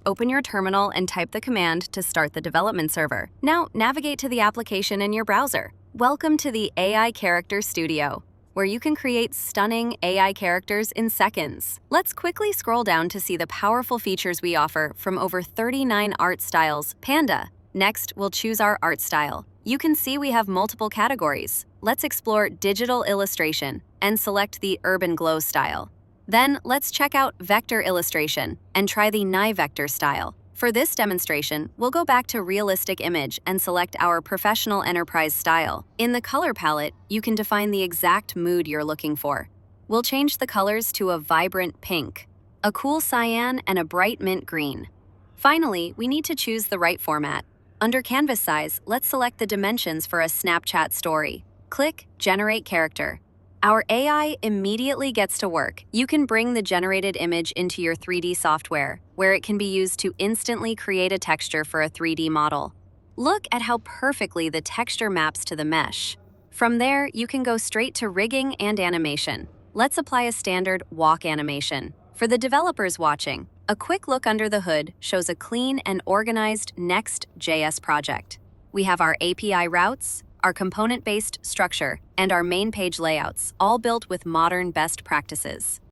Open your terminal and type the command to start the development server. Now, navigate to the application in your browser. Welcome to the AI Character Studio, where you can create stunning AI characters in seconds. Let's quickly scroll down to see the powerful features we offer from over 39 art styles. Panda. Next, we'll choose our art style. You can see we have multiple categories. Let's explore digital illustration and select the urban glow style. Then let's check out vector illustration and try the vector style. For this demonstration, we'll go back to realistic image and select our professional enterprise style. In the color palette, you can define the exact mood you're looking for. We'll change the colors to a vibrant pink, a cool cyan, and a bright mint green. Finally, we need to choose the right format. Under canvas size, let's select the dimensions for a Snapchat story. Click Generate Character. Our AI immediately gets to work. You can bring the generated image into your 3D software, where it can be used to instantly create a texture for a 3D model. Look at how perfectly the texture maps to the mesh. From there, you can go straight to rigging and animation. Let's apply a standard walk animation. For the developers watching, a quick look under the hood shows a clean and organized Next.js project. We have our API routes, our component-based structure, and our main page layouts, all built with modern best practices.